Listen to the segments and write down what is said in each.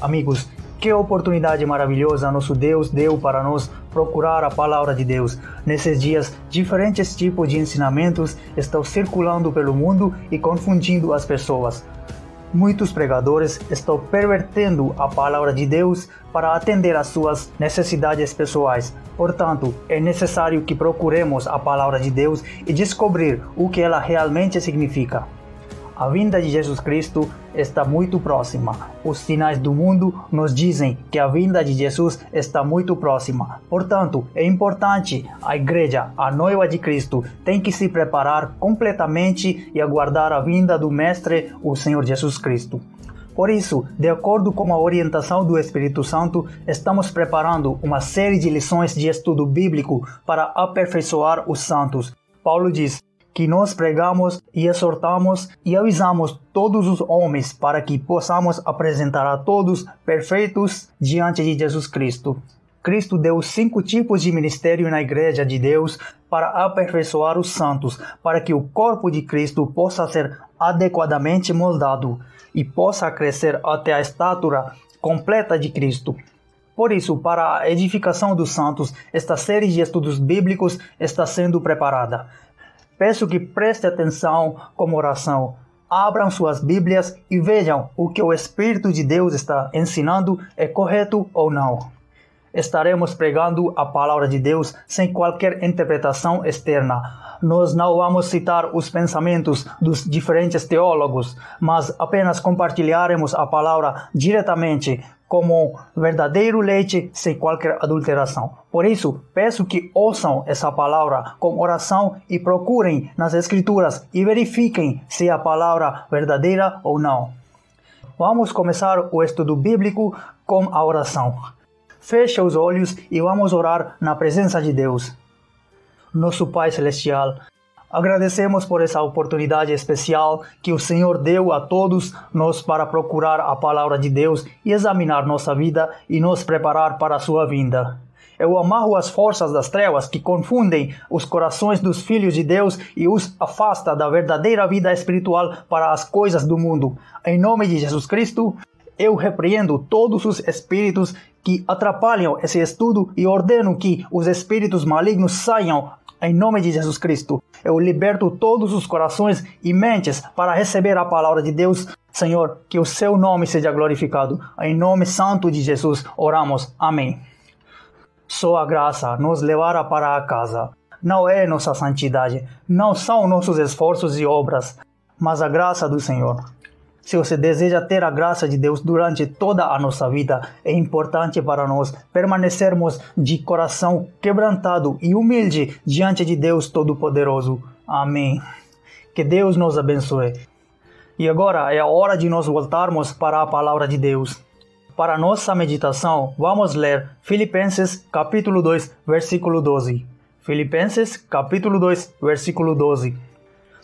Amigos, que oportunidade maravilhosa nosso Deus deu para nós procurar a palavra de Deus. Nesses dias, diferentes tipos de ensinamentos estão circulando pelo mundo e confundindo as pessoas. Muitos pregadores estão pervertendo a palavra de Deus para atender às suas necessidades pessoais. Portanto, é necessário que procuremos a palavra de Deus e descobrir o que ela realmente significa. A vinda de Jesus Cristo está muito próxima. Os sinais do mundo nos dizem que a vinda de Jesus está muito próxima. Portanto, é importante a igreja, a noiva de Cristo, tem que se preparar completamente e aguardar a vinda do Mestre, o Senhor Jesus Cristo. Por isso, de acordo com a orientação do Espírito Santo, estamos preparando uma série de lições de estudo bíblico para aperfeiçoar os santos. Paulo diz que nós pregamos e exortamos e avisamos todos os homens para que possamos apresentar a todos perfeitos diante de Jesus Cristo. Cristo deu 5 tipos de ministério na Igreja de Deus para aperfeiçoar os santos, para que o corpo de Cristo possa ser adequadamente moldado e possa crescer até a estatura completa de Cristo. Por isso, para a edificação dos santos, esta série de estudos bíblicos está sendo preparada. Peço que preste atenção como oração. Abram suas Bíblias e vejam o que o Espírito de Deus está ensinando é correto ou não. Estaremos pregando a palavra de Deus sem qualquer interpretação externa. Nós não vamos citar os pensamentos dos diferentes teólogos, mas apenas compartilharemos a palavra diretamente como verdadeiro leite sem qualquer adulteração. Por isso, peço que ouçam essa palavra com oração e procurem nas Escrituras e verifiquem se é a palavra verdadeira ou não. Vamos começar o estudo bíblico com a oração. Feche os olhos e vamos orar na presença de Deus. Nosso Pai Celestial, agradecemos por essa oportunidade especial que o Senhor deu a todos nós para procurar a palavra de Deus e examinar nossa vida e nos preparar para a sua vinda. Eu amarro as forças das trevas que confundem os corações dos filhos de Deus e os afasta da verdadeira vida espiritual para as coisas do mundo. Em nome de Jesus Cristo, eu repreendo todos os espíritos que atrapalham esse estudo e ordeno que os espíritos malignos saiam em nome de Jesus Cristo. Eu liberto todos os corações e mentes para receber a palavra de Deus. Senhor, que o seu nome seja glorificado. Em nome santo de Jesus, oramos. Amém. Só a graça nos levará para a casa. Não é nossa santidade, não são nossos esforços e obras, mas a graça do Senhor. Se você deseja ter a graça de Deus durante toda a nossa vida, é importante para nós permanecermos de coração quebrantado e humilde diante de Deus Todo-Poderoso. Amém. Que Deus nos abençoe. E agora é a hora de nós voltarmos para a palavra de Deus. Para nossa meditação, vamos ler Filipenses capítulo 2, versículo 12. Filipenses capítulo 2, versículo 12.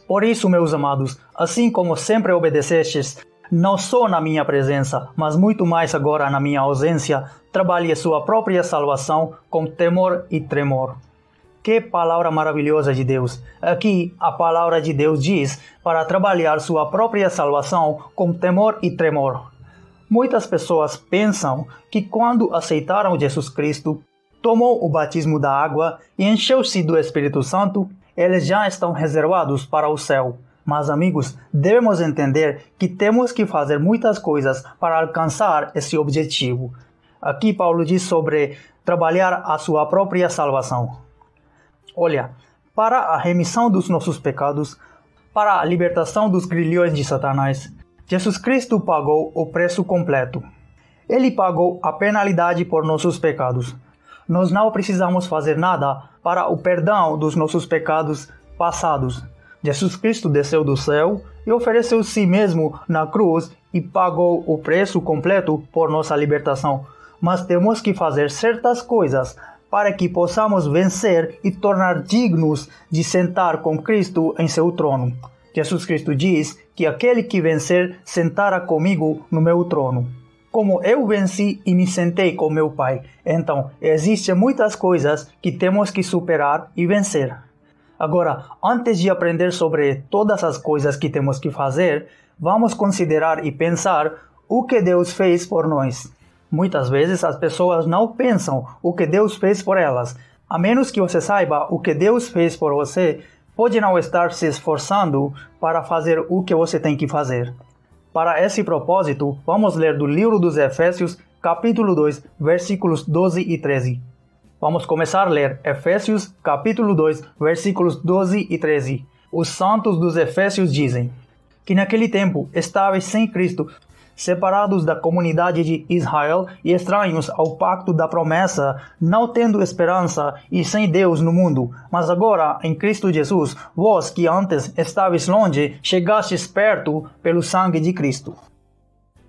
Por isso, meus amados, assim como sempre obedecestes, não só na minha presença, mas muito mais agora na minha ausência, trabalhe sua própria salvação com temor e tremor. Que palavra maravilhosa de Deus! Aqui a palavra de Deus diz para trabalhar sua própria salvação com temor e tremor. Muitas pessoas pensam que quando aceitaram Jesus Cristo, tomou o batismo da água e encheu-se do Espírito Santo, eles já estão reservados para o céu. Mas, amigos, devemos entender que temos que fazer muitas coisas para alcançar esse objetivo. Aqui Paulo diz sobre trabalhar a sua própria salvação. Olha, para a remissão dos nossos pecados, para a libertação dos grilhões de Satanás, Jesus Cristo pagou o preço completo. Ele pagou a penalidade por nossos pecados. Nós não precisamos fazer nada para o perdão dos nossos pecados passados. Jesus Cristo desceu do céu e ofereceu si mesmo na cruz e pagou o preço completo por nossa libertação. Mas temos que fazer certas coisas para que possamos vencer e tornar dignos de sentar com Cristo em seu trono. Jesus Cristo diz que aquele que vencer sentará comigo no meu trono. Como eu venci e me sentei com meu Pai, então existem muitas coisas que temos que superar e vencer. Agora, antes de aprender sobre todas as coisas que temos que fazer, vamos considerar e pensar o que Deus fez por nós. Muitas vezes as pessoas não pensam o que Deus fez por elas. A menos que você saiba o que Deus fez por você, pode não estar se esforçando para fazer o que você tem que fazer. Para esse propósito, vamos ler do livro dos Efésios, capítulo 2, versículos 12 e 13. Vamos começar a ler Efésios, capítulo 2, versículos 12 e 13. Os santos dos Efésios dizem que naquele tempo estáveis sem Cristo, separados da comunidade de Israel e estranhos ao pacto da promessa, não tendo esperança e sem Deus no mundo. Mas agora, em Cristo Jesus, vós que antes estáveis longe, chegastes perto pelo sangue de Cristo.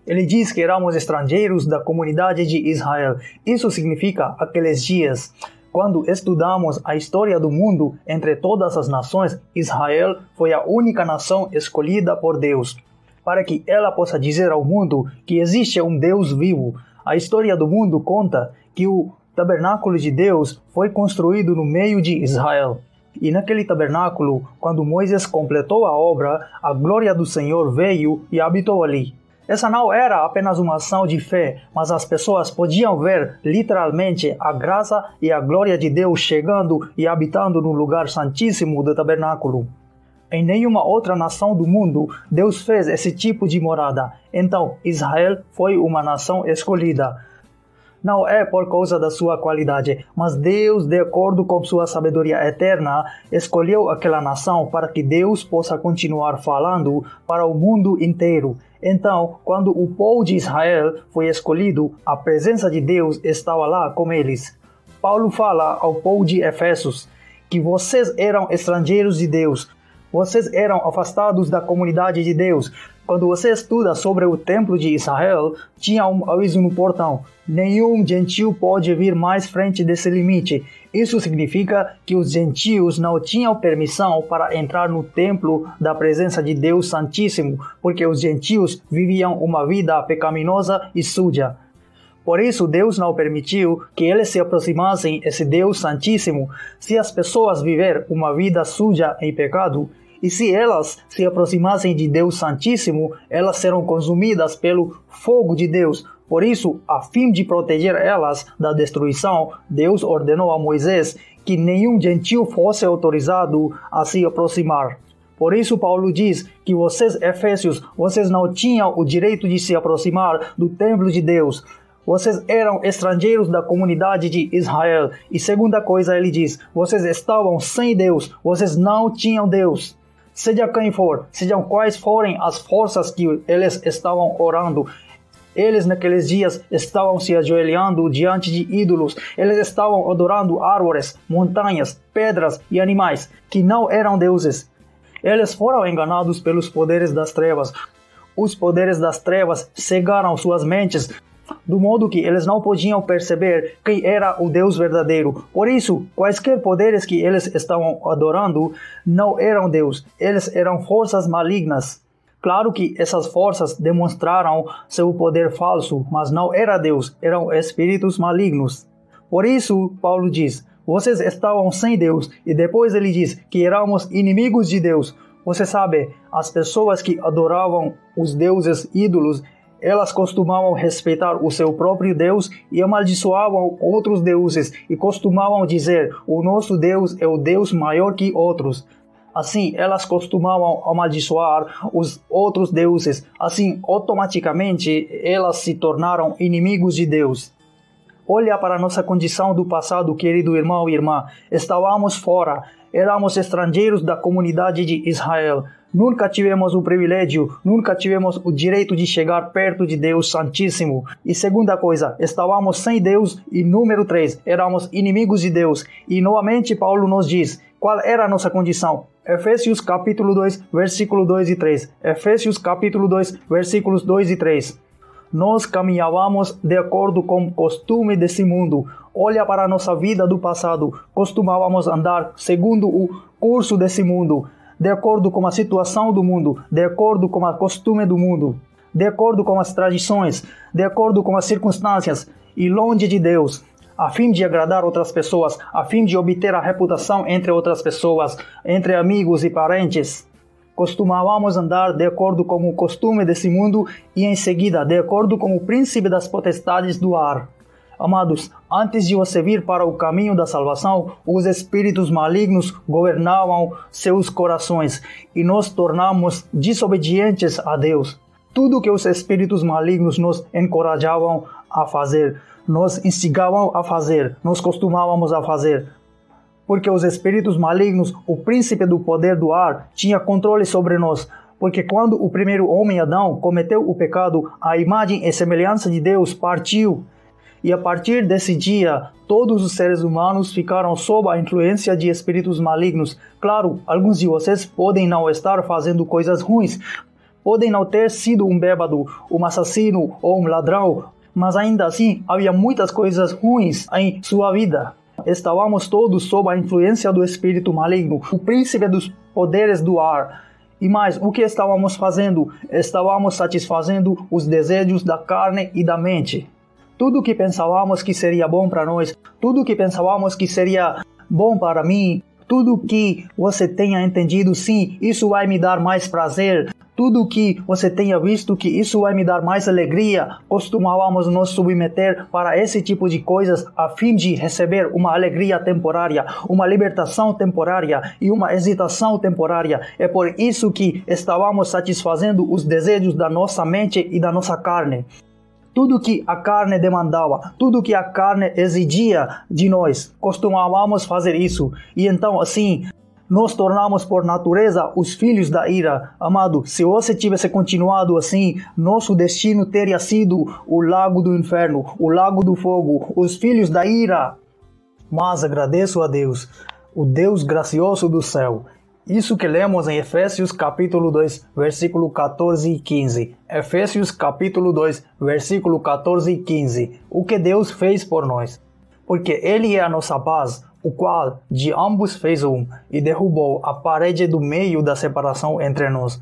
Ele diz que éramos estrangeiros da comunidade de Israel. Isso significa aqueles dias. Quando estudamos a história do mundo entre todas as nações, Israel foi a única nação escolhida por Deus, para que ela possa dizer ao mundo que existe um Deus vivo. A história do mundo conta que o tabernáculo de Deus foi construído no meio de Israel. E naquele tabernáculo, quando Moisés completou a obra, a glória do Senhor veio e habitou ali. Essa não era apenas uma ação de fé, mas as pessoas podiam ver literalmente a graça e a glória de Deus chegando e habitando no lugar santíssimo do tabernáculo. Em nenhuma outra nação do mundo, Deus fez esse tipo de morada. Então, Israel foi uma nação escolhida. Não é por causa da sua qualidade, mas Deus, de acordo com sua sabedoria eterna, escolheu aquela nação para que Deus possa continuar falando para o mundo inteiro. Então, quando o povo de Israel foi escolhido, a presença de Deus estava lá com eles. Paulo fala ao povo de Efésios que vocês eram estrangeiros de Deus. Vocês eram afastados da comunidade de Deus. Quando você estuda sobre o templo de Israel, tinha um aviso no portão: nenhum gentil pode vir mais frente desse limite. Isso significa que os gentios não tinham permissão para entrar no templo da presença de Deus Santíssimo, porque os gentios viviam uma vida pecaminosa e suja. Por isso, Deus não permitiu que eles se aproximassem desse Deus Santíssimo. Se as pessoas viverem uma vida suja em pecado, e se elas se aproximassem de Deus Santíssimo, elas serão consumidas pelo fogo de Deus. Por isso, a fim de proteger elas da destruição, Deus ordenou a Moisés que nenhum gentil fosse autorizado a se aproximar. Por isso, Paulo diz que vocês, efésios, vocês não tinham o direito de se aproximar do templo de Deus. Vocês eram estrangeiros da comunidade de Israel. E segunda coisa, ele diz, vocês estavam sem Deus, vocês não tinham Deus. Seja quem for, sejam quais forem as forças que eles estavam orando, eles naqueles dias estavam se ajoelhando diante de ídolos, eles estavam adorando árvores, montanhas, pedras e animais que não eram deuses. Eles foram enganados pelos poderes das trevas. Os poderes das trevas cegaram suas mentes, do modo que eles não podiam perceber quem era o Deus verdadeiro. Por isso, quaisquer poderes que eles estavam adorando não eram Deus, eles eram forças malignas. Claro que essas forças demonstraram seu poder falso, mas não era Deus, eram espíritos malignos. Por isso, Paulo diz, vocês estavam sem Deus, e depois ele diz que éramos inimigos de Deus. Você sabe, as pessoas que adoravam os deuses ídolos, elas costumavam respeitar o seu próprio Deus e amaldiçoavam outros deuses e costumavam dizer, o nosso Deus é o Deus maior que outros. Assim, elas costumavam amaldiçoar os outros deuses. Assim, automaticamente, elas se tornaram inimigos de Deus. Olha para a nossa condição do passado, querido irmão e irmã. Estávamos fora, éramos estrangeiros da comunidade de Israel. Nunca tivemos o privilégio, nunca tivemos o direito de chegar perto de Deus Santíssimo. E segunda coisa, estávamos sem Deus. E número 3, éramos inimigos de Deus. E novamente Paulo nos diz, qual era a nossa condição? Efésios capítulo 2, versículo 2 e 3. Efésios capítulo 2, versículos 2 e 3. Nós caminhávamos de acordo com o costume desse mundo. Olha para a nossa vida do passado. Costumávamos andar segundo o curso desse mundo, de acordo com a situação do mundo, de acordo com o costume do mundo, de acordo com as tradições, de acordo com as circunstâncias, e longe de Deus, a fim de agradar outras pessoas, a fim de obter a reputação entre outras pessoas, entre amigos e parentes. costumávamos andar de acordo com o costume desse mundo e em seguida de acordo com o príncipe das potestades do ar. Amados, antes de você vir para o caminho da salvação, os espíritos malignos governavam seus corações e nos tornamos desobedientes a Deus. Tudo que os espíritos malignos nos encorajavam a fazer, nos instigavam a fazer, nós costumávamos a fazer. Porque os espíritos malignos, o príncipe do poder do ar, tinha controle sobre nós. Porque quando o primeiro homem, Adão, cometeu o pecado, a imagem e semelhança de Deus partiu. E a partir desse dia, todos os seres humanos ficaram sob a influência de espíritos malignos. Claro, alguns de vocês podem não estar fazendo coisas ruins, podem não ter sido um bêbado, um assassino ou um ladrão, mas ainda assim havia muitas coisas ruins em sua vida. Estávamos todos sob a influência do espírito maligno, o príncipe dos poderes do ar. E mais, o que estávamos fazendo? Estávamos satisfazendo os desejos da carne e da mente. Tudo que pensávamos que seria bom para nós, tudo que pensávamos que seria bom para mim, tudo que você tenha entendido, sim, isso vai me dar mais prazer, tudo que você tenha visto que isso vai me dar mais alegria, costumávamos nos submeter para esse tipo de coisas a fim de receber uma alegria temporária, uma libertação temporária e uma hesitação temporária. É por isso que estávamos satisfazendo os desejos da nossa mente e da nossa carne. Tudo que a carne demandava, tudo que a carne exigia de nós, costumávamos fazer isso. E então, assim, nos tornamos por natureza os filhos da ira. Amado, se você tivesse continuado assim, nosso destino teria sido o lago do inferno, o lago do fogo, os filhos da ira. Mas agradeço a Deus, o Deus gracioso do céu. Isso que lemos em Efésios capítulo 2, versículo 14 e 15. Efésios capítulo 2, versículo 14 e 15. O que Deus fez por nós. Porque Ele é a nossa paz, o qual de ambos fez um, e derrubou a parede do meio da separação entre nós,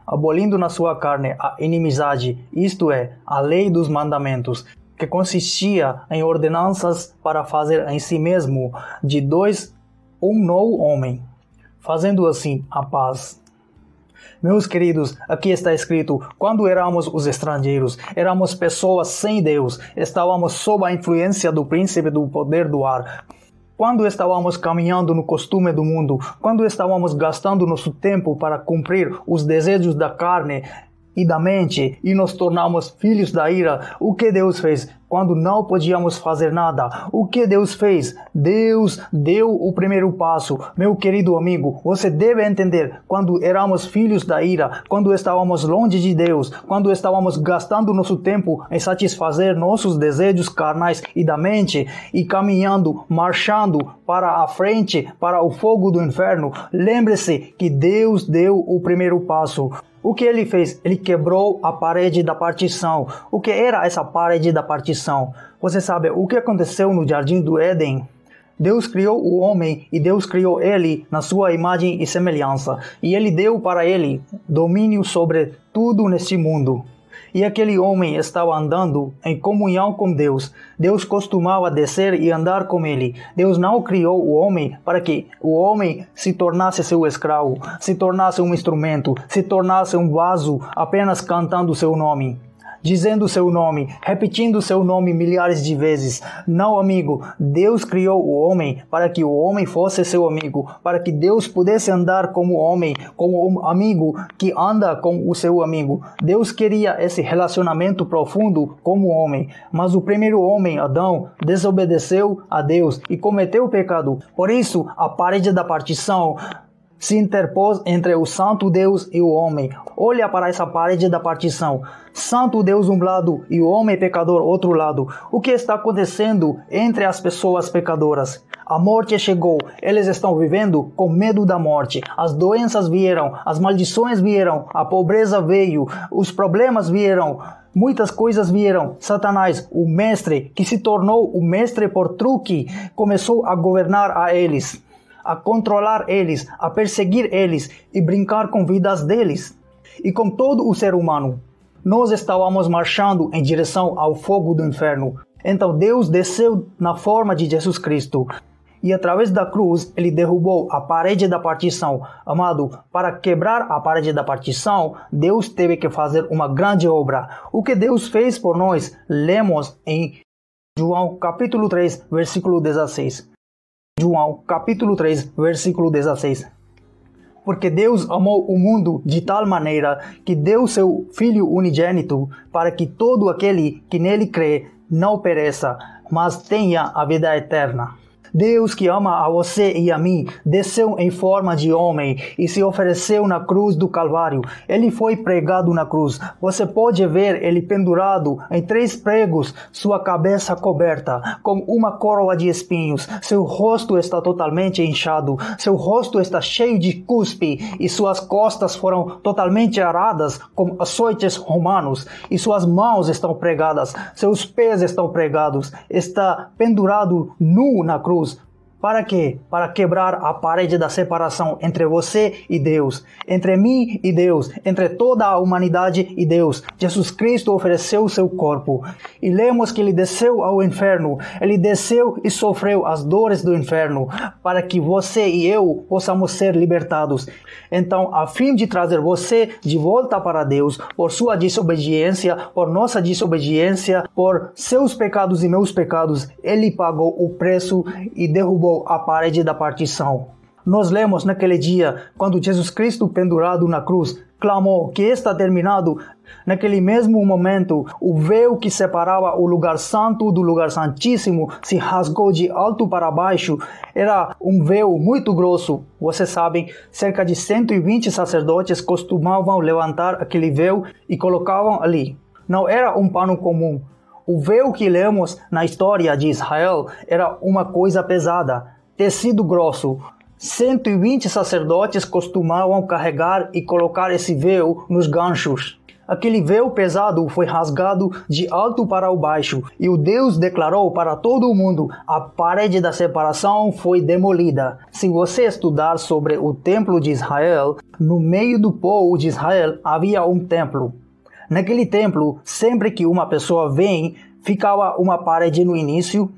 abolindo na sua carne a inimizade, isto é, a lei dos mandamentos, que consistia em ordenanças para fazer em si mesmo de dois um novo homem, fazendo assim a paz. Meus queridos, aqui está escrito, quando éramos os estrangeiros, éramos pessoas sem Deus, estávamos sob a influência do príncipe do poder do ar. Quando estávamos caminhando no costume do mundo, quando estávamos gastando nosso tempo para cumprir os desejos da carne e da mente e nos tornamos filhos da ira, o que Deus fez? Quando não podíamos fazer nada, o que Deus fez? Deus deu o primeiro passo. Meu querido amigo, você deve entender, quando éramos filhos da ira, quando estávamos longe de Deus, quando estávamos gastando nosso tempo em satisfazer nossos desejos carnais e da mente e caminhando, marchando para a frente, para o fogo do inferno, lembre-se que Deus deu o primeiro passo. O que ele fez? Ele quebrou a parede da partição. O que era essa parede da partição? Você sabe o que aconteceu no Jardim do Éden? Deus criou o homem e Deus criou ele na sua imagem e semelhança. E ele deu para ele domínio sobre tudo neste mundo. E aquele homem estava andando em comunhão com Deus. Deus costumava descer e andar com ele. Deus não criou o homem para que o homem se tornasse seu escravo, se tornasse um instrumento, se tornasse um vaso apenas cantando seu nome, dizendo seu nome, repetindo seu nome milhares de vezes. Não, amigo, Deus criou o homem para que o homem fosse seu amigo, para que Deus pudesse andar como homem, como um amigo que anda com o seu amigo. Deus queria esse relacionamento profundo como homem, mas o primeiro homem, Adão, desobedeceu a Deus e cometeu o pecado. Por isso, a parede da partição se interpôs entre o santo Deus e o homem. Olha para essa parede da partição. Santo Deus um lado e o homem pecador outro lado. O que está acontecendo entre as pessoas pecadoras? A morte chegou. Eles estão vivendo com medo da morte. As doenças vieram, as maldições vieram, a pobreza veio, os problemas vieram. Muitas coisas vieram. Satanás, o mestre, que se tornou o mestre por truque, começou a governar a eles, a controlar eles, a perseguir eles e brincar com vidas deles e com todo o ser humano. Nós estávamos marchando em direção ao fogo do inferno. Então Deus desceu na forma de Jesus Cristo E através da cruz, ele derrubou a parede da partição. Amado, para quebrar a parede da partição, Deus teve que fazer uma grande obra. O que Deus fez por nós, lemos em João capítulo 3, versículo 16. João capítulo 3, versículo 16. Porque Deus amou o mundo de tal maneira que deu seu Filho unigênito para que todo aquele que nele crê não pereça, mas tenha a vida eterna. Deus, que ama a você e a mim, desceu em forma de homem e se ofereceu na cruz do Calvário. Ele foi pregado na cruz. Você pode ver ele pendurado em 3 pregos, sua cabeça coberta com uma coroa de espinhos. Seu rosto está totalmente inchado. Seu rosto está cheio de cuspe e suas costas foram totalmente aradas com açoites romanos. E suas mãos estão pregadas. Seus pés estão pregados. Está pendurado nu na cruz. Para quê? Para quebrar a parede da separação entre você e Deus, entre mim e Deus, entre toda a humanidade e Deus. Jesus Cristo ofereceu o seu corpo. E lemos que ele desceu ao inferno. Ele desceu e sofreu as dores do inferno para que você e eu possamos ser libertados. Então, a fim de trazer você de volta para Deus, por sua desobediência, por nossa desobediência, por seus pecados e meus pecados, ele pagou o preço e derrubou a parede da partição. Nós lemos naquele dia, quando Jesus Cristo pendurado na cruz, clamou que está terminado. Naquele mesmo momento, o véu que separava o lugar santo do lugar santíssimo se rasgou de alto para baixo. Era um véu muito grosso. Vocês sabem, cerca de 120 sacerdotes costumavam levantar aquele véu e colocavam ali. Não era um pano comum. O véu que lemos na história de Israel era uma coisa pesada, tecido grosso. 120 sacerdotes costumavam carregar e colocar esse véu nos ganchos. Aquele véu pesado foi rasgado de alto para o baixo e o Deus declarou para todo o mundo: a parede da separação foi demolida. Se você estudar sobre o templo de Israel, no meio do povo de Israel havia um templo. Naquele templo, sempre que uma pessoa vem, ficava uma parede no início.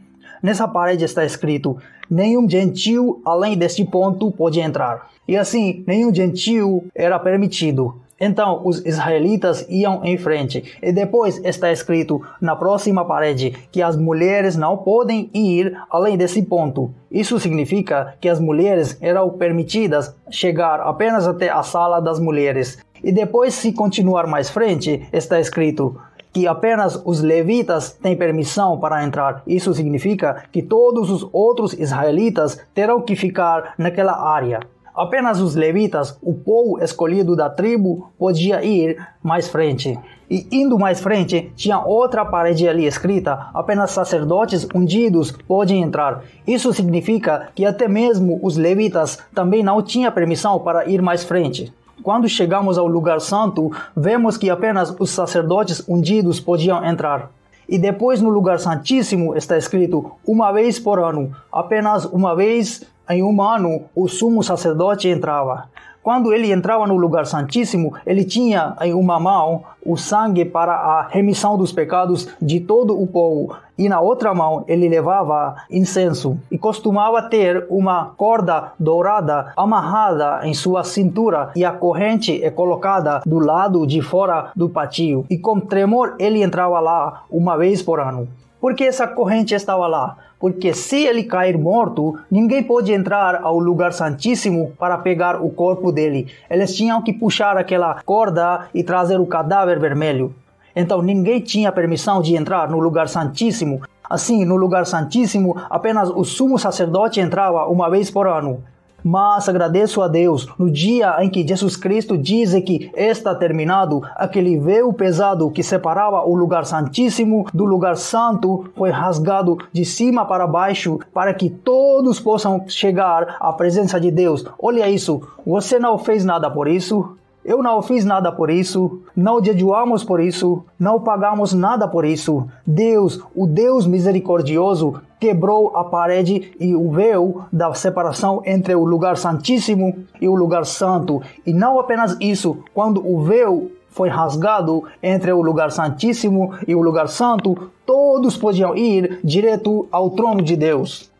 Nessa parede está escrito: nenhum gentil além deste ponto pode entrar. E assim, nenhum gentil era permitido. Então, os israelitas iam em frente. E depois está escrito na próxima parede que as mulheres não podem ir além desse ponto. Isso significa que as mulheres eram permitidas chegar apenas até a sala das mulheres. E depois, se continuar mais frente, está escrito que apenas os levitas têm permissão para entrar. Isso significa que todos os outros israelitas terão que ficar naquela área. Apenas os levitas, o povo escolhido da tribo, podia ir mais frente. E indo mais frente, tinha outra parede ali escrita: apenas sacerdotes ungidos podem entrar. Isso significa que até mesmo os levitas também não tinham permissão para ir mais frente. Quando chegamos ao lugar santo, vemos que apenas os sacerdotes ungidos podiam entrar. E depois no lugar santíssimo está escrito: uma vez por ano, apenas uma vez em um ano, o sumo sacerdote entrava. Quando ele entrava no lugar santíssimo, ele tinha em uma mão o sangue para a remissão dos pecados de todo o povo. E na outra mão ele levava incenso. E costumava ter uma corda dourada amarrada em sua cintura. E a corrente é colocada do lado de fora do pátio. E com tremor ele entrava lá uma vez por ano. Por que essa corrente estava lá? Porque se ele cair morto, ninguém pode entrar ao lugar santíssimo para pegar o corpo dele. Eles tinham que puxar aquela corda e trazer o cadáver vermelho. Então ninguém tinha permissão de entrar no lugar santíssimo. Assim, no lugar santíssimo, apenas o sumo sacerdote entrava uma vez por ano. Mas agradeço a Deus, no dia em que Jesus Cristo diz que está terminado, aquele véu pesado que separava o lugar santíssimo do lugar santo foi rasgado de cima para baixo para que todos possam chegar à presença de Deus. Olha isso, você não fez nada por isso. Eu não fiz nada por isso, não jejuamos por isso, não pagamos nada por isso. Deus, o Deus misericordioso, quebrou a parede e o véu da separação entre o lugar santíssimo e o lugar santo. E não apenas isso, quando o véu foi rasgado entre o lugar santíssimo e o lugar santo, todos podiam ir direto ao trono de Deus.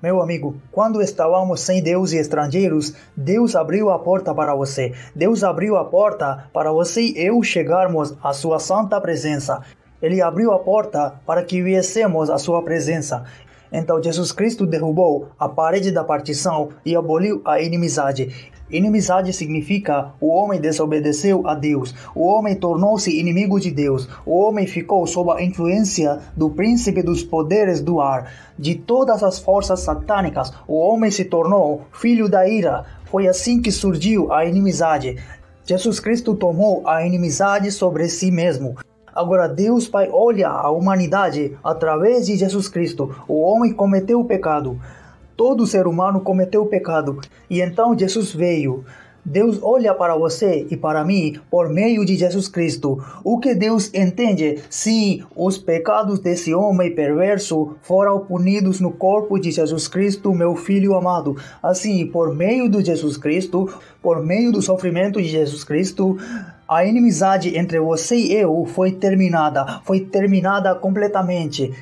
Meu amigo, quando estávamos sem Deus e estrangeiros, Deus abriu a porta para você. Deus abriu a porta para você e eu chegarmos à sua santa presença. Ele abriu a porta para que viessemos à sua presença. Então Jesus Cristo derrubou a parede da partição e aboliu a inimizade. Inimizade significa o homem desobedeceu a Deus. O homem tornou-se inimigo de Deus. O homem ficou sob a influência do príncipe dos poderes do ar, de todas as forças satânicas. O homem se tornou filho da ira. Foi assim que surgiu a inimizade. Jesus Cristo tomou a inimizade sobre si mesmo. Agora Deus Pai olha a humanidade através de Jesus Cristo. O homem cometeu o pecado. Todo ser humano cometeu o pecado. E então Jesus veio. Deus olha para você e para mim por meio de Jesus Cristo. O que Deus entende? Sim, os pecados desse homem perverso foram punidos no corpo de Jesus Cristo, meu Filho amado. Assim, por meio de Jesus Cristo, por meio do sofrimento de Jesus Cristo, a inimizade entre você e eu foi terminada completamente.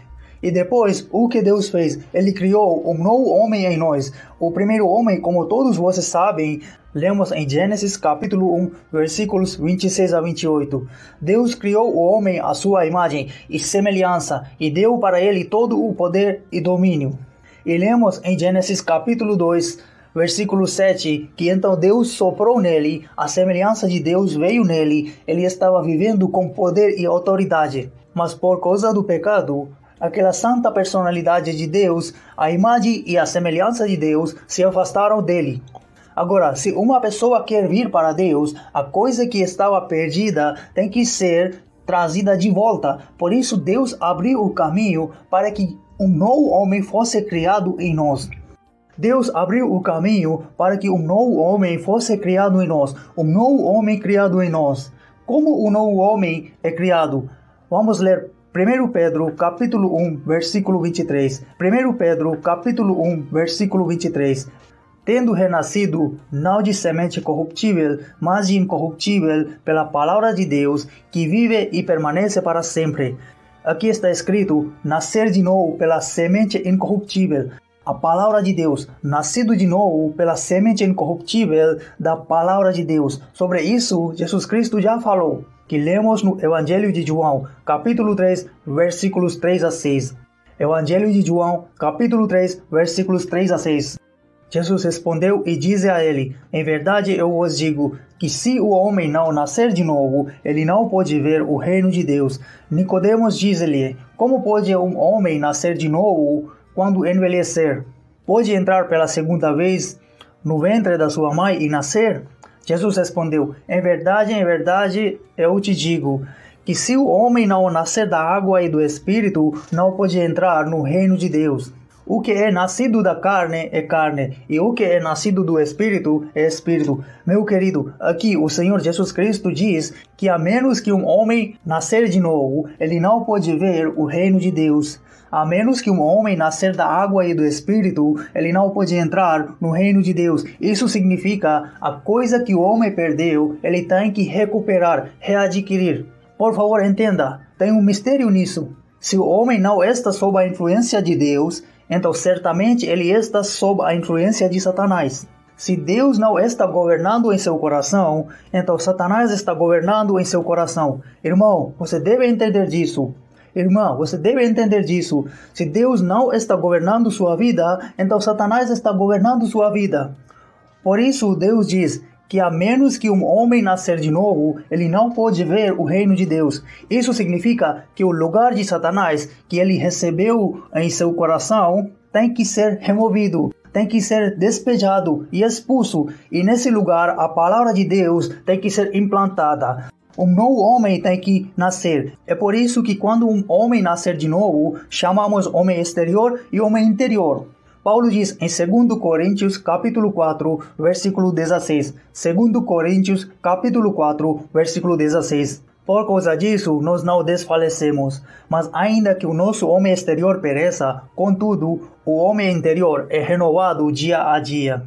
E depois, o que Deus fez? Ele criou um novo homem em nós. O primeiro homem, como todos vocês sabem, lemos em Gênesis capítulo 1, versículos 26 a 28. Deus criou o homem à sua imagem e semelhança e deu para ele todo o poder e domínio. E lemos em Gênesis capítulo 2, versículo 7, que então Deus soprou nele, a semelhança de Deus veio nele, ele estava vivendo com poder e autoridade. Mas por causa do pecado, aquela santa personalidade de Deus, a imagem e a semelhança de Deus se afastaram dele. Agora, se uma pessoa quer vir para Deus, a coisa que estava perdida tem que ser trazida de volta. Por isso Deus abriu o caminho para que um novo homem fosse criado em nós. Deus abriu o caminho para que um novo homem fosse criado em nós. Um novo homem criado em nós. Como o novo homem é criado? Vamos ler 1 Pedro capítulo 1, versículo 23. 1 Pedro capítulo 1, versículo 23. Tendo renascido, não de semente corruptível, mas de incorruptível, pela palavra de Deus, que vive e permanece para sempre. Aqui está escrito, nascer de novo pela semente incorruptível. A palavra de Deus, nascido de novo pela semente incorruptível da palavra de Deus. Sobre isso, Jesus Cristo já falou, que lemos no Evangelho de João, capítulo 3, versículos 3 a 6. Evangelho de João, capítulo 3, versículos 3 a 6. Jesus respondeu e disse a ele, em verdade eu vos digo, que se o homem não nascer de novo, ele não pode ver o reino de Deus. Nicodemos disse-lhe, como pode um homem nascer de novo quando envelhecer? Pode entrar pela segunda vez no ventre da sua mãe e nascer? Jesus respondeu, em verdade, eu te digo, que se o homem não nascer da água e do Espírito, não pode entrar no reino de Deus. O que é nascido da carne é carne, e o que é nascido do Espírito é Espírito. Meu querido, aqui o Senhor Jesus Cristo diz que a menos que um homem nascer de novo, ele não pode ver o reino de Deus. A menos que um homem nascer da água e do Espírito, ele não pode entrar no reino de Deus. Isso significa a coisa que o homem perdeu, ele tem que recuperar, readquirir. Por favor, entenda, tem um mistério nisso. Se o homem não está sob a influência de Deus, então certamente ele está sob a influência de Satanás. Se Deus não está governando em seu coração, então Satanás está governando em seu coração. Irmão, você deve entender disso. Irmã, você deve entender disso. Se Deus não está governando sua vida, então Satanás está governando sua vida. Por isso Deus diz que a menos que um homem nascer de novo, ele não pode ver o reino de Deus. Isso significa que o lugar de Satanás que ele recebeu em seu coração tem que ser removido, tem que ser despejado e expulso. E nesse lugar a palavra de Deus tem que ser implantada. Um novo homem tem que nascer. É por isso que quando um homem nascer de novo, chamamos homem exterior e homem interior. Paulo diz em 2 Coríntios capítulo 4, versículo 16. 2 Coríntios capítulo 4, versículo 16. Por causa disso, nós não desfalecemos. Mas ainda que o nosso homem exterior pereça, contudo, o homem interior é renovado dia a dia.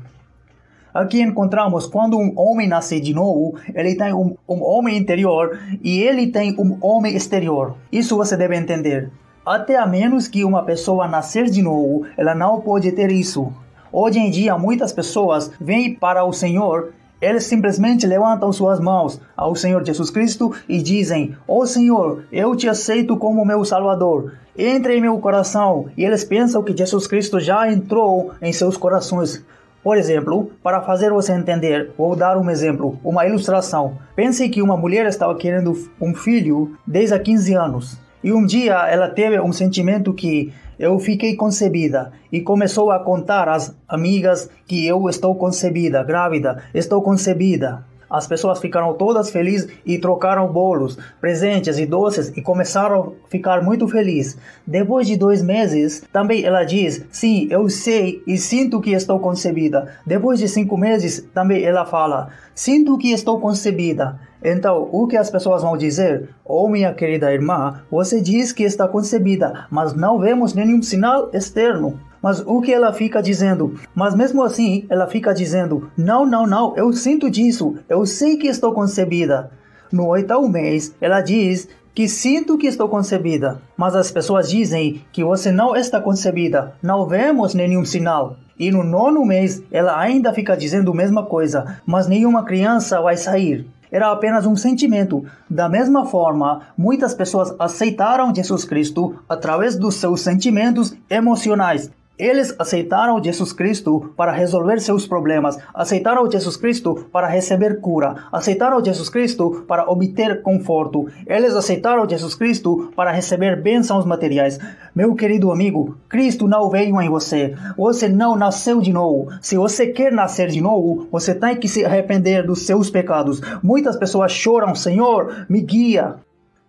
Aqui encontramos quando um homem nasce de novo, ele tem um homem interior e ele tem um homem exterior. Isso você deve entender. Até a menos que uma pessoa nascer de novo, ela não pode ter isso. Hoje em dia, muitas pessoas vêm para o Senhor, eles simplesmente levantam suas mãos ao Senhor Jesus Cristo e dizem: "Ó Senhor, eu te aceito como meu Salvador. Entre em meu coração." E eles pensam que Jesus Cristo já entrou em seus corações. Por exemplo, para fazer você entender, vou dar um exemplo, uma ilustração. Pense que uma mulher estava querendo um filho desde há 15 anos. E um dia ela teve um sentimento que eu fiquei concebida e começou a contar às amigas que eu estou concebida, grávida, estou concebida. As pessoas ficaram todas felizes e trocaram bolos, presentes e doces e começaram a ficar muito felizes. Depois de 2 meses, também ela diz: "Sim, eu sei e sinto que estou concebida." Depois de 5 meses, também ela fala: "Sinto que estou concebida." Então, o que as pessoas vão dizer? "Oh, minha querida irmã, você diz que está concebida, mas não vemos nenhum sinal externo." Mas o que ela fica dizendo? Mas mesmo assim, ela fica dizendo: Não, eu sinto disso, eu sei que estou concebida." No 8º mês, ela diz que sinto que estou concebida. Mas as pessoas dizem que você não está concebida, não vemos nenhum sinal. E no 9º mês, ela ainda fica dizendo a mesma coisa, mas nenhuma criança vai sair. Era apenas um sentimento. Da mesma forma, muitas pessoas aceitaram Jesus Cristo através dos seus sentimentos emocionais. Eles aceitaram Jesus Cristo para resolver seus problemas, aceitaram Jesus Cristo para receber cura, aceitaram Jesus Cristo para obter conforto, eles aceitaram Jesus Cristo para receber bênçãos materiais. Meu querido amigo, Cristo não veio em você, você não nasceu de novo. Se você quer nascer de novo, você tem que se arrepender dos seus pecados. Muitas pessoas choram: "Senhor, me guia."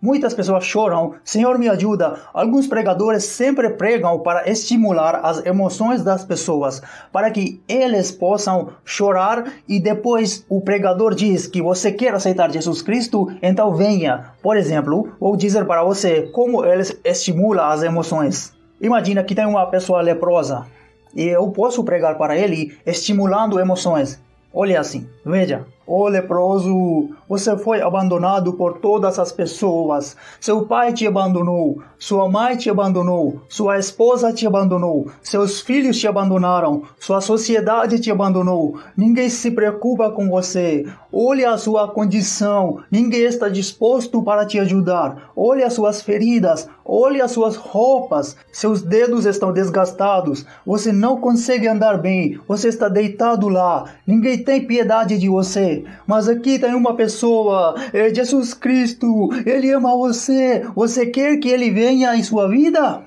Muitas pessoas choram: "Senhor, me ajuda." Alguns pregadores sempre pregam para estimular as emoções das pessoas, para que eles possam chorar, e depois o pregador diz que você quer aceitar Jesus Cristo, então venha. Por exemplo, vou dizer para você como eles estimulam as emoções. Imagina que tem uma pessoa leprosa e eu posso pregar para ele estimulando emoções. Olha assim, veja: "Ô leproso, você foi abandonado por todas as pessoas. Seu pai te abandonou, sua mãe te abandonou, sua esposa te abandonou, seus filhos te abandonaram, sua sociedade te abandonou. Ninguém se preocupa com você. Olha a sua condição, ninguém está disposto para te ajudar. Olha as suas feridas, olha as suas roupas, seus dedos estão desgastados, você não consegue andar bem, você está deitado lá, ninguém tem piedade de você. Mas aqui tem uma pessoa, é Jesus Cristo, Ele ama você. Você quer que Ele venha em sua vida?"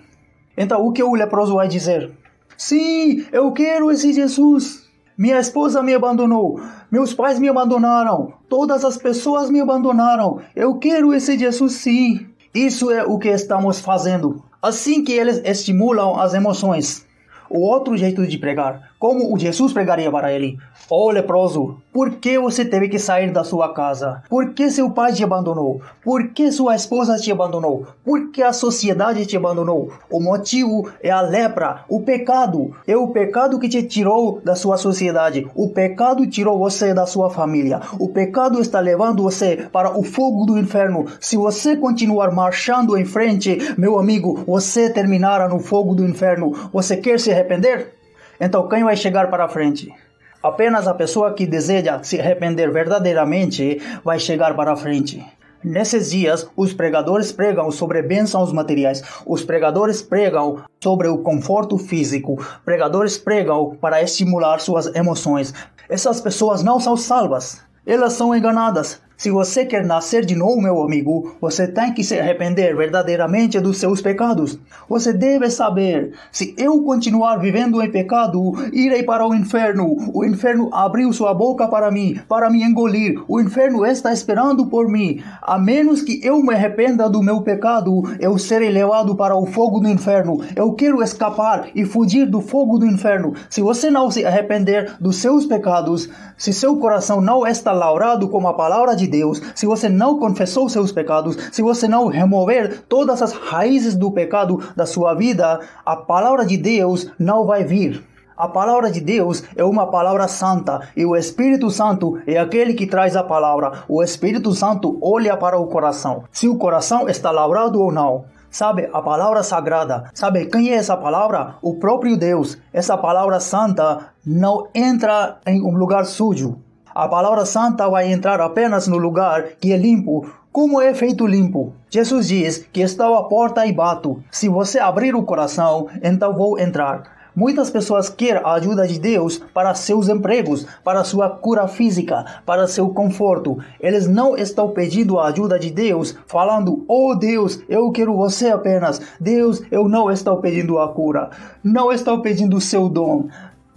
Então o que o leproso vai dizer? "Sim, eu quero esse Jesus. Minha esposa me abandonou, meus pais me abandonaram, todas as pessoas me abandonaram. Eu quero esse Jesus, sim." Isso é o que estamos fazendo. Assim que eles estimulam as emoções. O outro jeito de pregar, como o Jesus pregaria para ele: "Ó leproso, por que você teve que sair da sua casa? Por que seu pai te abandonou? Por que sua esposa te abandonou? Por que a sociedade te abandonou? O motivo é a lepra, o pecado. É o pecado que te tirou da sua sociedade. O pecado tirou você da sua família. O pecado está levando você para o fogo do inferno. Se você continuar marchando em frente, meu amigo, você terminará no fogo do inferno. Você quer se arrepender? Então quem vai chegar para frente? Apenas a pessoa que deseja se arrepender verdadeiramente vai chegar para frente. Nesses dias, os pregadores pregam sobre bênçãos materiais. Os pregadores pregam sobre o conforto físico. Pregadores pregam para estimular suas emoções. Essas pessoas não são salvas. Elas são enganadas. Se você quer nascer de novo, meu amigo, você tem que se arrepender verdadeiramente dos seus pecados. Você deve saber: se eu continuar vivendo em pecado, irei para o inferno. O inferno abriu sua boca para me engolir. O inferno está esperando por mim. A menos que eu me arrependa do meu pecado, eu serei levado para o fogo do inferno. Eu quero escapar e fugir do fogo do inferno. Se você não se arrepender dos seus pecados, se seu coração não está lavrado com a palavra de Deus, se você não confessou seus pecados, se você não remover todas as raízes do pecado da sua vida, a palavra de Deus não vai vir. A palavra de Deus é uma palavra santa e o Espírito Santo é aquele que traz a palavra. O Espírito Santo olha para o coração, se o coração está lavrado ou não. Sabe, a palavra sagrada. Sabe quem é essa palavra? O próprio Deus. Essa palavra santa não entra em um lugar sujo. A palavra santa vai entrar apenas no lugar que é limpo. Como é feito limpo? Jesus diz que estou à porta e bato. Se você abrir o coração, então vou entrar. Muitas pessoas querem a ajuda de Deus para seus empregos, para sua cura física, para seu conforto. Eles não estão pedindo a ajuda de Deus, falando: "Oh Deus, eu quero você apenas. Deus, eu não estou pedindo a cura. Não estou pedindo o seu dom.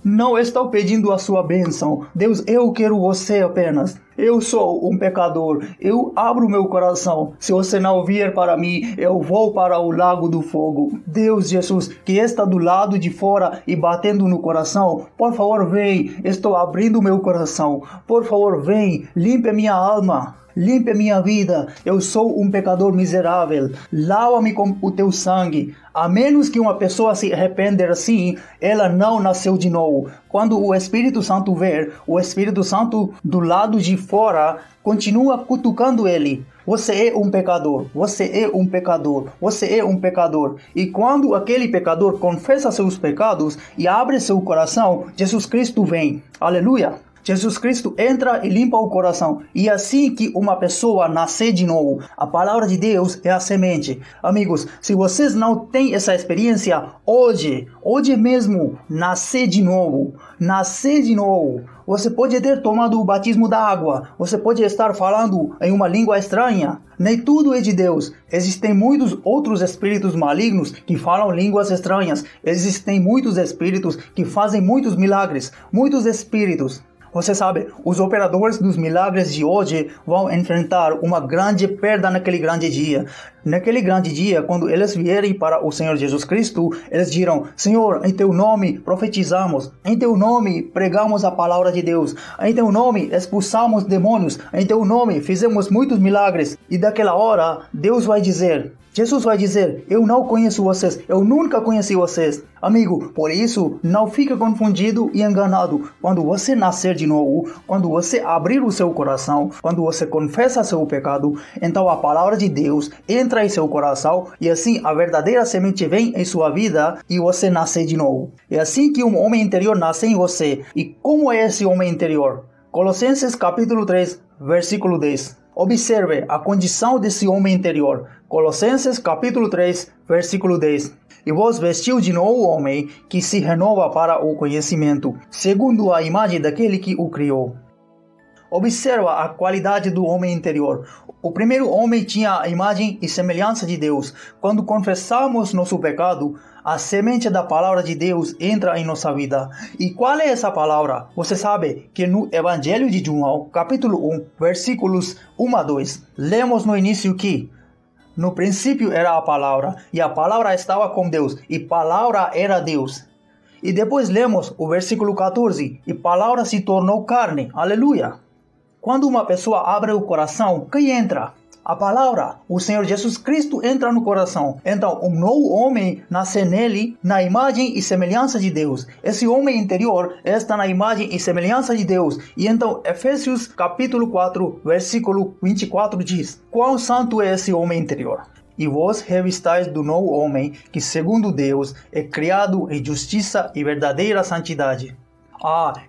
Não estou pedindo a sua bênção. Deus, eu quero você apenas. Eu sou um pecador. Eu abro meu coração. Se você não vier para mim, eu vou para o lago do fogo." Deus Jesus, que está do lado de fora e batendo no coração, por favor, vem. Estou abrindo meu coração. Por favor, vem. Limpe minha alma. Limpe minha vida. Eu sou um pecador miserável. Lava-me com o teu sangue. A menos que uma pessoa se arrepender assim, ela não nasceu de novo. Quando o Espírito Santo ver, o Espírito Santo do lado de fora continua cutucando ele. Você é um pecador. Você é um pecador. Você é um pecador. E quando aquele pecador confessa seus pecados e abre seu coração, Jesus Cristo vem. Aleluia. Jesus Cristo entra e limpa o coração. E assim que uma pessoa nasce de novo, a palavra de Deus é a semente. Amigos, se vocês não têm essa experiência hoje mesmo, nascer de novo. Você pode ter tomado o batismo da água. Você pode estar falando em uma língua estranha. Nem tudo é de Deus. Existem muitos outros espíritos malignos que falam línguas estranhas. Existem muitos espíritos que fazem muitos milagres. Muitos espíritos. Você sabe, os operadores dos milagres de hoje vão enfrentar uma grande perda naquele grande dia. Naquele grande dia, quando eles vierem para o Senhor Jesus Cristo, eles dirão: "Senhor, em teu nome profetizamos, em teu nome pregamos a palavra de Deus, em teu nome expulsamos demônios, em teu nome fizemos muitos milagres." E daquela hora, Deus vai dizer, Jesus vai dizer: "Eu não conheço vocês, eu nunca conheci vocês." Amigo, por isso, não fique confundido e enganado. Quando você nascer de novo, quando você abrir o seu coração, quando você confessa seu pecado, então a palavra de Deus entra em seu coração e assim a verdadeira semente vem em sua vida e você nasce de novo. É assim que um homem interior nasce em você. E como é esse homem interior? Colossenses capítulo 3, versículo 10. Observe a condição desse homem interior. Colossenses capítulo 3, versículo 10. "E vos vestiu de novo o homem, que se renova para o conhecimento, segundo a imagem daquele que o criou." Observa a qualidade do homem interior. O primeiro homem tinha a imagem e semelhança de Deus. Quando confessamos nosso pecado, a semente da palavra de Deus entra em nossa vida. E qual é essa palavra? Você sabe que no Evangelho de João, capítulo 1, versículos 1 a 2, lemos no início que no princípio era a palavra, e a palavra estava com Deus, e palavra era Deus. E depois lemos o versículo 14, e palavra se tornou carne. Aleluia! Quando uma pessoa abre o coração, quem entra? A palavra, o Senhor Jesus Cristo entra no coração. Então, um novo homem nasce nele, na imagem e semelhança de Deus. Esse homem interior está na imagem e semelhança de Deus. E então, Efésios capítulo 4, versículo 24 diz: "Quão santo é esse homem interior? E vós revistais do novo homem, que segundo Deus é criado em justiça e verdadeira santidade."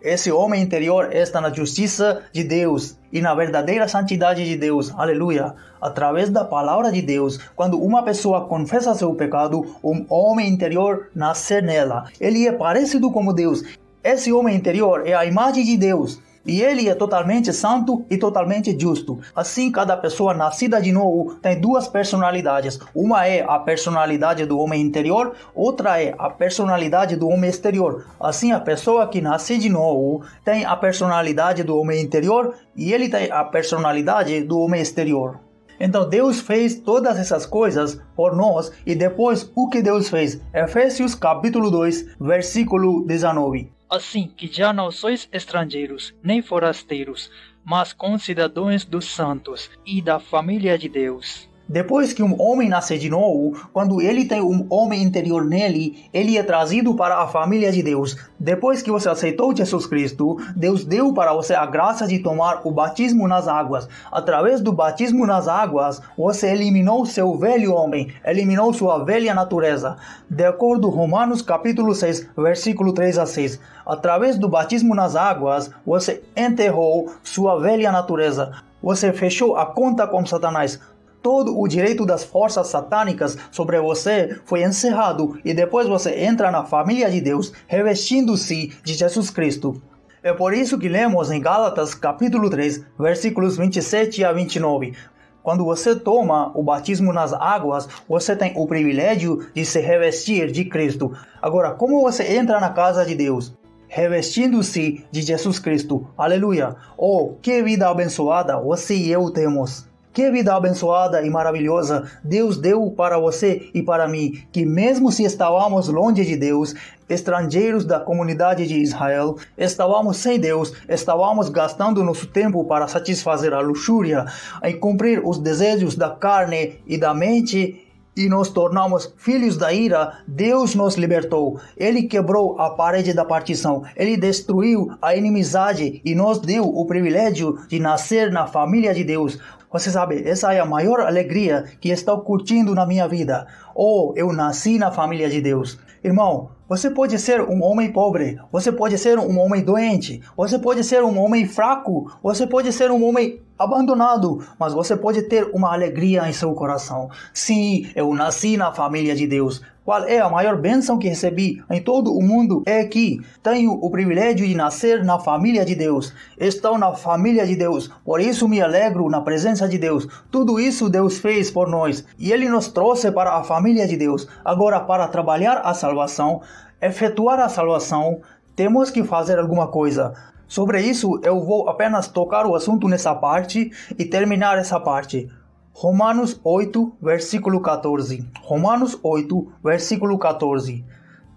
Esse homem interior está na justiça de Deus e na verdadeira santidade de Deus. Aleluia! Através da palavra de Deus, quando uma pessoa confessa seu pecado, um homem interior nasce nela. Ele é parecido com Deus. Esse homem interior é a imagem de Deus. E ele é totalmente santo e totalmente justo. Assim, cada pessoa nascida de novo tem duas personalidades. Uma é a personalidade do homem interior, outra é a personalidade do homem exterior. Assim, a pessoa que nasce de novo tem a personalidade do homem interior e ele tem a personalidade do homem exterior. Então Deus fez todas essas coisas por nós. E depois, o que Deus fez? Efésios capítulo 2, versículo 19. "Assim que já não sois estrangeiros, nem forasteiros, mas concidadãos dos santos e da família de Deus." Depois que um homem nasce de novo, quando ele tem um homem interior nele, ele é trazido para a família de Deus. Depois que você aceitou Jesus Cristo, Deus deu para você a graça de tomar o batismo nas águas. Através do batismo nas águas, você eliminou seu velho homem, eliminou sua velha natureza. De acordo com Romanos capítulo 6, versículo 3 a 6. Através do batismo nas águas, você enterrou sua velha natureza. Você fechou a conta com Satanás. Todo o direito das forças satânicas sobre você foi encerrado e depois você entra na família de Deus, revestindo-se de Jesus Cristo. É por isso que lemos em Gálatas capítulo 3, versículos 27 a 29. Quando você toma o batismo nas águas, você tem o privilégio de se revestir de Cristo. Agora, como você entra na casa de Deus? Revestindo-se de Jesus Cristo. Aleluia! Oh, que vida abençoada você e eu temos! Que vida abençoada e maravilhosa Deus deu para você e para mim, que mesmo se estávamos longe de Deus, estrangeiros da comunidade de Israel, estávamos sem Deus, estávamos gastando nosso tempo para satisfazer a luxúria, em cumprir os desejos da carne e da mente, e nos tornamos filhos da ira. Deus nos libertou. Ele quebrou a parede da partição. Ele destruiu a inimizade e nos deu o privilégio de nascer na família de Deus. Você sabe, essa é a maior alegria que estou curtindo na minha vida. Oh, eu nasci na família de Deus. Irmão, você pode ser um homem pobre, você pode ser um homem doente, você pode ser um homem fraco, você pode ser um homem abandonado, mas você pode ter uma alegria em seu coração. Sim, eu nasci na família de Deus. Qual é a maior bênção que recebi em todo o mundo? É que tenho o privilégio de nascer na família de Deus. Estou na família de Deus, por isso me alegro na presença de Deus. Tudo isso Deus fez por nós e Ele nos trouxe para a família de Deus. Agora, para trabalhar a salvação, efetuar a salvação, temos que fazer alguma coisa. Sobre isso, eu vou apenas tocar o assunto nessa parte e terminar essa parte. Romanos 8, versículo 14. Romanos 8, versículo 14.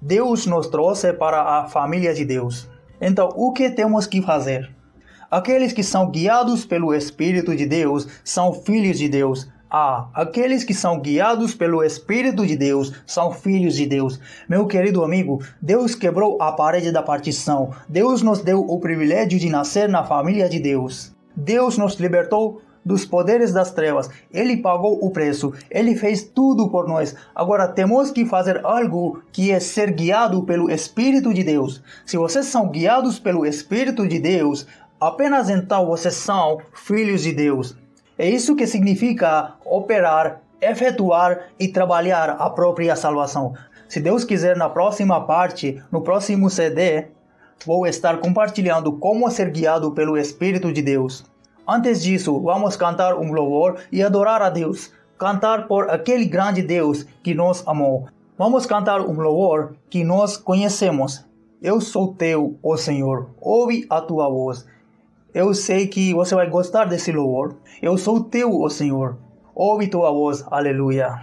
Deus nos trouxe para a família de Deus. Então, o que temos que fazer? Aqueles que são guiados pelo Espírito de Deus são filhos de Deus. Aqueles que são guiados pelo Espírito de Deus são filhos de Deus. Meu querido amigo, Deus quebrou a parede da partição. Deus nos deu o privilégio de nascer na família de Deus. Deus nos libertou dos poderes das trevas. Ele pagou o preço. Ele fez tudo por nós. Agora temos que fazer algo, que é ser guiado pelo Espírito de Deus. Se vocês são guiados pelo Espírito de Deus, apenas então vocês são filhos de Deus. É isso que significa operar, efetuar e trabalhar a própria salvação. Se Deus quiser, na próxima parte, no próximo CD, vou estar compartilhando como ser guiado pelo Espírito de Deus. Antes disso, vamos cantar um louvor e adorar a Deus. Cantar por aquele grande Deus que nos amou. Vamos cantar um louvor que nós conhecemos. Eu sou teu, ó Senhor, ouve a tua voz. Eu sei que você vai gostar desse louvor. Eu sou teu, ó Senhor, ouve tua voz, aleluia.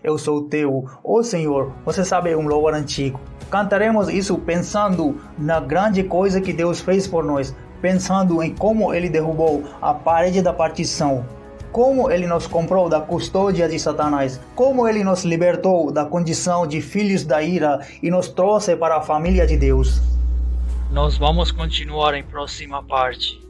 Eu sou teu, ó Senhor. Você sabe, é um louvor antigo. Cantaremos isso pensando na grande coisa que Deus fez por nós. Pensando em como Ele derrubou a parede da partição. Como Ele nos comprou da custódia de Satanás. Como Ele nos libertou da condição de filhos da ira e nos trouxe para a família de Deus. Nós vamos continuar em próxima parte.